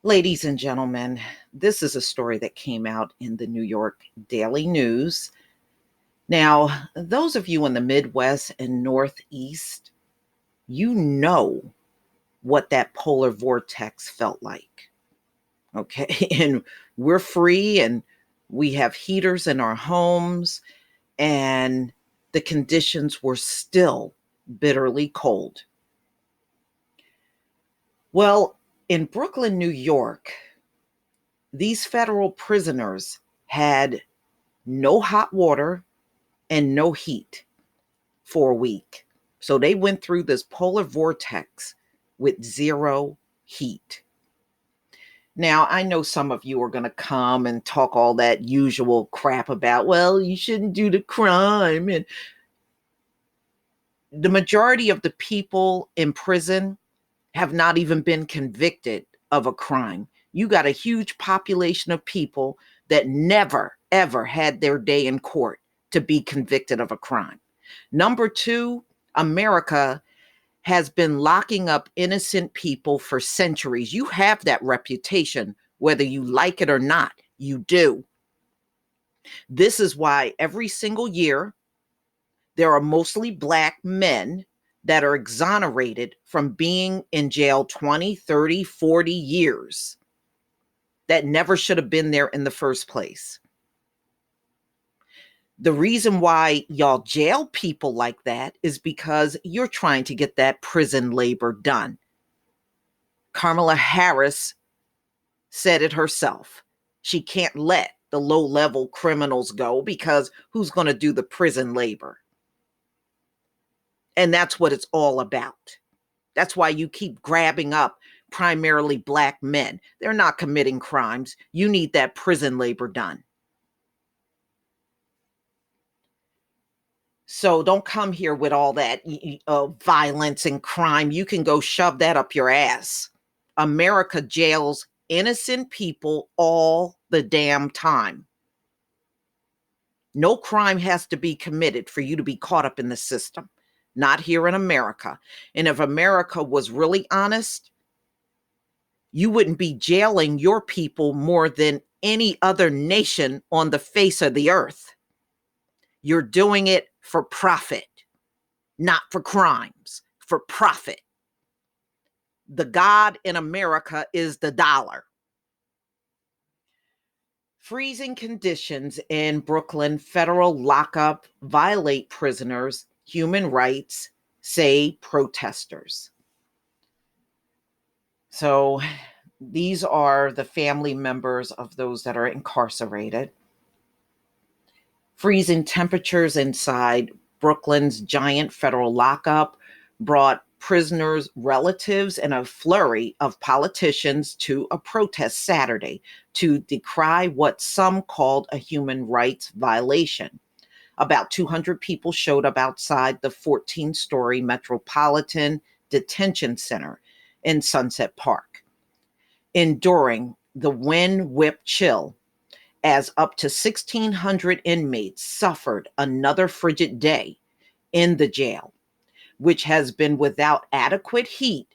Ladies and gentlemen, this is a story that came out in the New York Daily News. Now, those of you in the Midwest and Northeast, you know what that polar vortex felt like. Okay. And we're free and we have heaters in our homes, and the conditions were still bitterly cold. Well, in Brooklyn, New York, these federal prisoners had no hot water and no heat for a week. So they went through this polar vortex with zero heat. Now, I know some of you are going to come and talk all that usual crap about, well, you shouldn't do the crime. And the majority of the people in prison have not even been convicted of a crime. You got a huge population of people that never, ever had their day in court to be convicted of a crime. Number two, America has been locking up innocent people for centuries. You have that reputation, whether you like it or not, you do. This is why every single year there are mostly Black men that are exonerated from being in jail 20, 30, 40 years that never should have been there in the first place. The reason why y'all jail people like that is because you're trying to get that prison labor done. Kamala Harris said it herself. She can't let the low-level criminals go because who's going to do the prison labor? And that's what it's all about. That's why you keep grabbing up primarily Black men. They're not committing crimes. You need that prison labor done. So don't come here with all that violence and crime. You can go shove that up your ass. America jails innocent people all the damn time. No crime has to be committed for you to be caught up in the system. Not here in America. And if America was really honest, you wouldn't be jailing your people more than any other nation on the face of the earth. You're doing it for profit, not for crimes, for profit. The God in America is the dollar. Freezing conditions in Brooklyn federal lockup violate prisoners' human rights, say protesters. So these are the family members of those that are incarcerated. Freezing temperatures inside Brooklyn's giant federal lockup brought prisoners' relatives and a flurry of politicians to a protest Saturday to decry what some called a human rights violation. About 200 people showed up outside the 14-story Metropolitan Detention Center in Sunset Park, enduring the wind-whipped chill as up to 1,600 inmates suffered another frigid day in the jail, which has been without adequate heat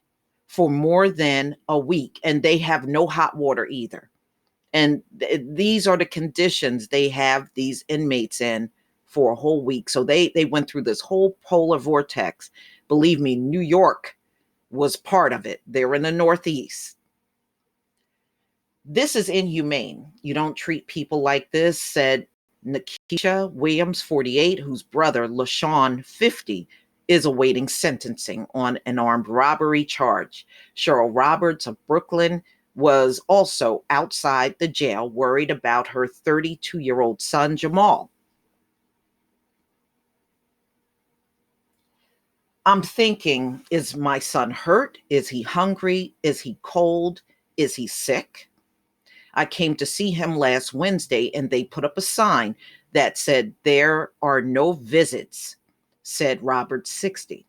for more than a week, and they have no hot water either. And these are the conditions they have these inmates in for a whole week. So they went through this whole polar vortex. Believe me, New York was part of it. They're in the Northeast. This is inhumane. You don't treat people like this, said Nikisha Williams, 48, whose brother, LaShawn, 50, is awaiting sentencing on an armed robbery charge. Cheryl Roberts of Brooklyn was also outside the jail, worried about her 32-year-old son, Jamal. I'm thinking, is my son hurt? Is he hungry? Is he cold? Is he sick? I came to see him last Wednesday and they put up a sign that said, "There are no visits," said Robert, 60.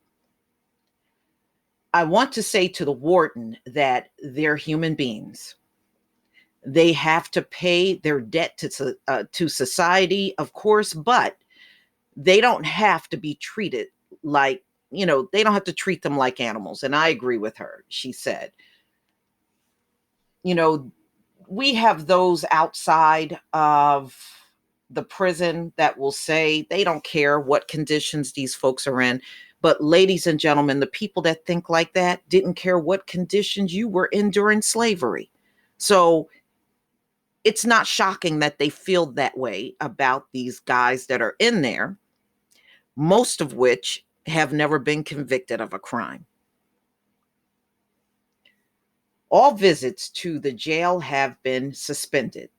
I want to say to the warden that they're human beings. They have to pay their debt to society, of course, but they don't have to be treated like, they don't have to treat them like animals. And I agree with her, she said. You know, we have those outside of the prison that will say they don't care what conditions these folks are in. But, ladies and gentlemen, the people that think like that didn't care what conditions you were in during slavery. So, it's not shocking that they feel that way about these guys that are in there, most of which have never been convicted of a crime. All visits to the jail have been suspended,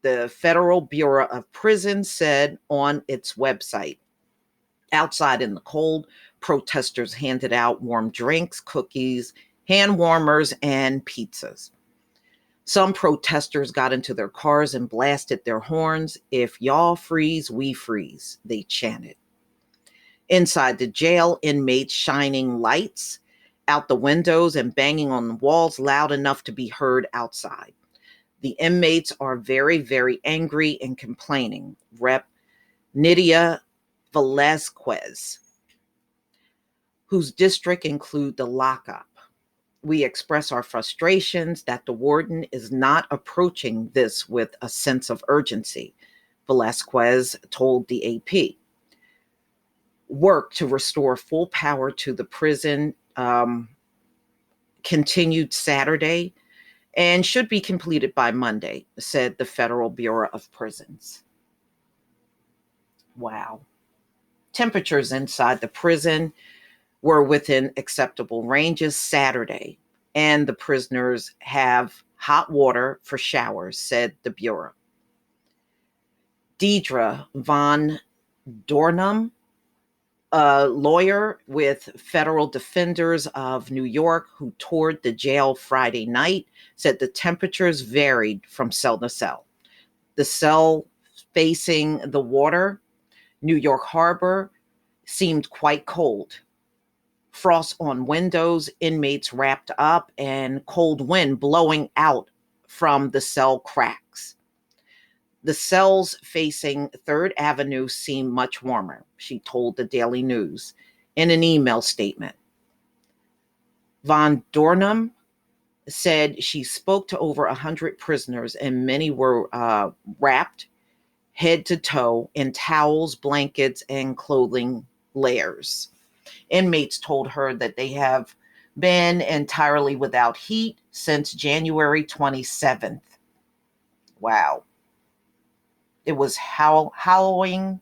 the Federal Bureau of Prisons said on its website. Outside in the cold, protesters handed out warm drinks, cookies, hand warmers, and pizzas. Some protesters got into their cars and blasted their horns. "If y'all freeze, we freeze," they chanted. Inside the jail, inmates shining lights out the windows and banging on the walls loud enough to be heard outside. The inmates are very, very angry and complaining. Rep. Nydia Velasquez, whose district include the lockup. "We express our frustrations that the warden is not approaching this with a sense of urgency," Velasquez told the AP. Work to restore full power to the prison continued Saturday and should be completed by Monday, said the Federal Bureau of Prisons. Wow. Temperatures inside the prison were within acceptable ranges Saturday, and the prisoners have hot water for showers, said the Bureau. Deidre Von Dornum, a lawyer with Federal Defenders of New York who toured the jail Friday night, said the temperatures varied from cell to cell. The cell facing the water, New York Harbor, seemed quite cold. Frost on windows, inmates wrapped up, and cold wind blowing out from the cell cracks. The cells facing 3rd Avenue seemed much warmer, she told the Daily News in an email statement. Von Dornum said she spoke to over 100 prisoners, and many were wrapped head to toe in towels, blankets, and clothing layers. Inmates told her that they have been entirely without heat since January 27th. Wow. It was howling.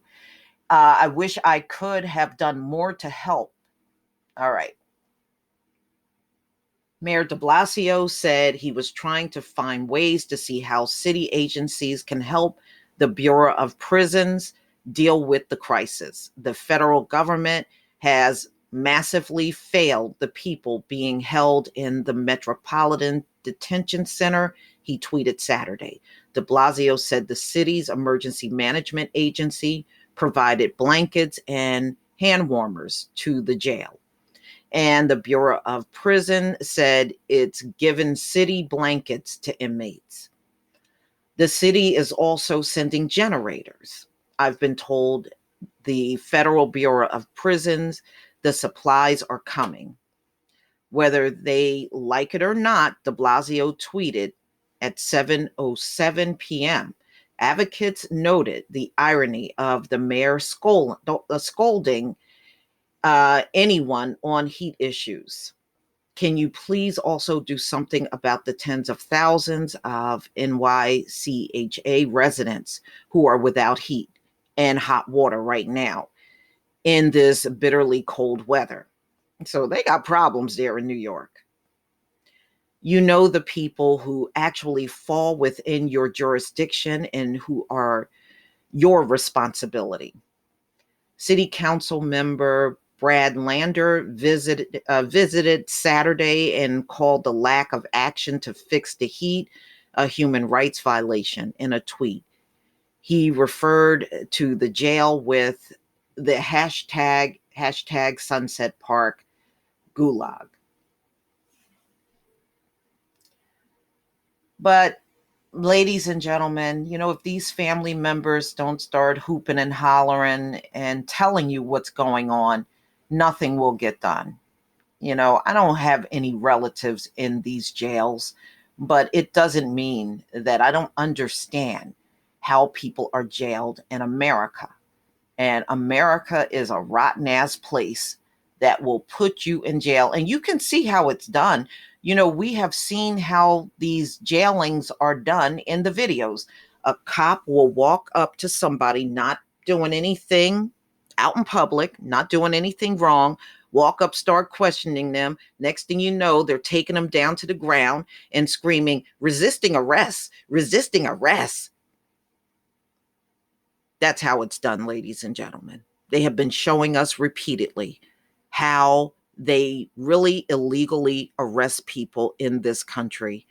I wish I could have done more to help. All right. Mayor de Blasio said he was trying to find ways to see how city agencies can help the Bureau of Prisons deal with the crisis. The federal government has massively failed the people being held in the Metropolitan Detention Center, he tweeted Saturday. De Blasio said the city's emergency management agency provided blankets and hand warmers to the jail. And the Bureau of Prison said it's given city blankets to inmates. The city is also sending generators. I've been told the Federal Bureau of Prisons, the supplies are coming. Whether they like it or not, de Blasio tweeted at 7:07 p.m. Advocates noted the irony of the mayor scolding anyone on heat issues. Can you please also do something about the tens of thousands of NYCHA residents who are without heat and hot water right now in this bitterly cold weather? So they got problems there in New York. You know the people who actually fall within your jurisdiction and who are your responsibility. City Council member Brad Lander visited Saturday and called the lack of action to fix the heat a human rights violation in a tweet. He referred to the jail with the hashtag Sunset Park Gulag. But, ladies and gentlemen, if these family members don't start hooping and hollering and telling you what's going on, nothing will get done. I don't have any relatives in these jails, But it doesn't mean that I don't understand how people are jailed in America. And America is a rotten ass place that will put you in jail. And you can see how it's done. You know, we have seen how these jailings are done in the videos. A cop will walk up to somebody not doing anything out in public, not doing anything wrong, walk up, start questioning them. Next thing you know, they're taking them down to the ground and screaming, resisting arrest, resisting arrest. That's how it's done, ladies and gentlemen. They have been showing us repeatedly how they really illegally arrest people in this country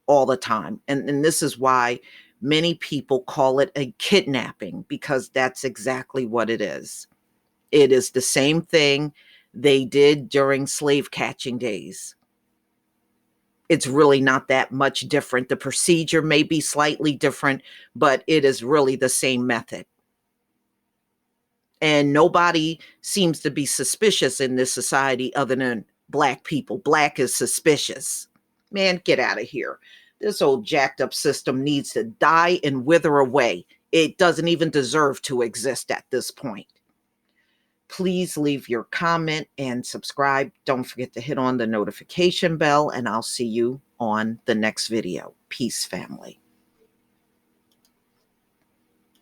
all the time. And this is why many people call it a kidnapping, because that's exactly what it is. It is the same thing they did during slave catching days. It's really not that much different. The procedure may be slightly different, but it is really the same method. And nobody seems to be suspicious in this society other than Black people. Black is suspicious. Man, get out of here. This old jacked up system needs to die and wither away. It doesn't even deserve to exist at this point. Please leave your comment and subscribe. Don't forget to hit on the notification bell, and I'll see you on the next video. Peace, family.